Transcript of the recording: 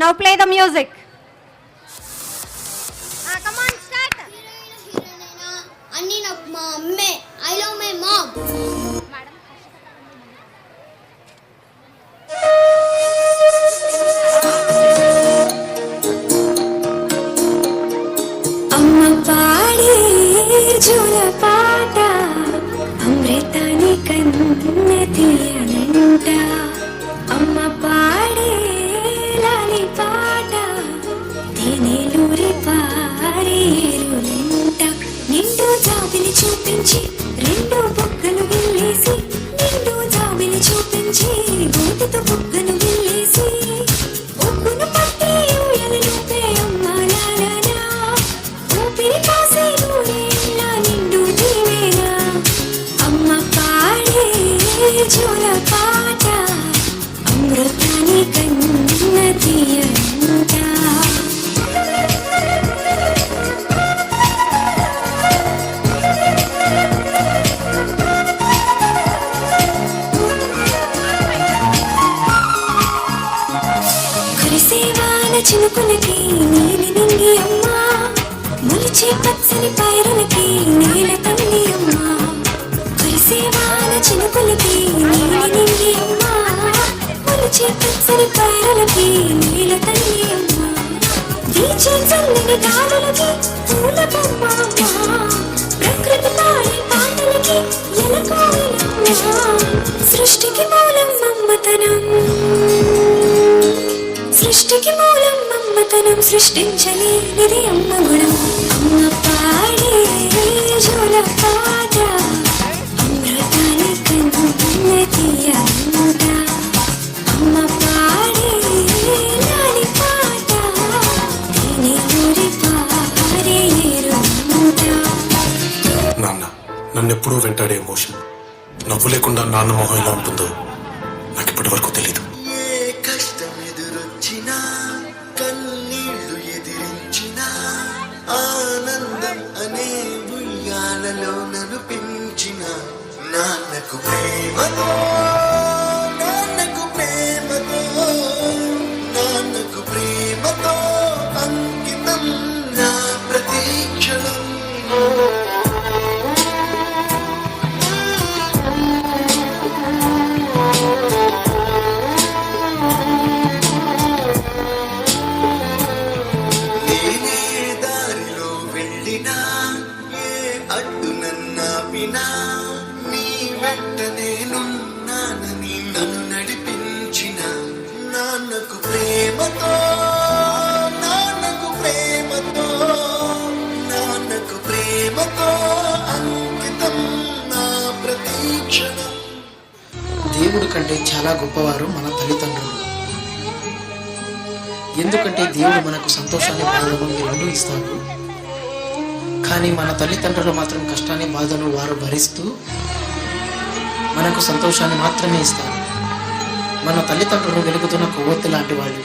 Now play the music. Come on, start. Anni na mamme. I love my mom. అమ్మ పాడే జోల పాట అమృతాని కన్న తీయనంట అమ్మ పాడే లాలి పాట తేనెలూరి పారేరులంట నిండు జాబిలి చూపించి రెండు బొక్కలు గిల్లేసి నిండు జాబిలి చూపించి గోటితో బొక్కను గిల్లేసి ఒక్కును పట్టి ఊయలలోపే అమ్మ లాలనా ఊపిరి కాసే నూరేళ్ళ నిండు జీవేనా అమ్మ పాడే జోల పాట అమృతాని కన్న తీయంట కురిసేవాన చినుకులకి నీలి నింగి అమ్మా మొలిచే పచ్చని పైరులకి నేల తల్లి అమ్మా కురిసేవాన చినుకులకి నీలి నింగి అమ్మా మొలిచే పచ్చని పైరులకి నేల తల్లి అమ్మా వీచే చల్లని గాలులకి పూల బొమ్మ అమ్మా ప్రకృతి పాడే పాటలకి ఎలకోయిలమ్మా సృష్టికి మూలం మమ్మతనం సృష్టికి మూలం మమ్మతనం సృష్టించలేనిది అమ్మ గుణం అమ్మ పాడే జోల పాట అమృతాని కన్న తీయంట అమ్మ పాడే లాలి పాట తేనెలూరి పారేరులంట నాన్న నన్నెప్పుడూ వెంటాడే ఎమోషన్ నవ్వు లేకుండా నాన్న మొహం ఎలా ఉంటుందో నాకు ఇప్పటి వరకు తెలీదు. ఏ కష్టం ఎదురొచ్చినా కన్నీళ్లు ఎదిరించినా ఆనందం అనే ఉయ్యాలలో నన్ను పెంచిన నాన్నకు ప్రేమతో నాన్నకు ప్రేమతో నాన్నకు ప్రేమతో అంకితం నా ప్రతీక్షణం నేనే దారిలో వెళ్ళినా ఏ అడ్డు నన్నాపినా నీ వెంట నేనున్నానని నన్ను నడిపించిన నాన్నకు ప్రేమతో నాన్నకు ప్రేమతో నాన్నకు ప్రేమతో అంకితం నా ప్రతీక్షణం. దేవుడి కంటే చాలా గొప్పవారు మన తల్లిదండ్రులు. ఎందుకంటే దేవుడు మనకు సంతోషాన్ని బాధను రెండూ ఇస్తాడు. కానీ మన తల్లిదండ్రులు మాత్రం కష్టాన్ని బాధను వారు భరిస్తూ మనకు సంతోషాన్ని మాత్రమే ఇస్తారు. మన తల్లిదండ్రులు వెలుగుతున్న కొవ్వొత్తి లాంటి వాళ్ళు.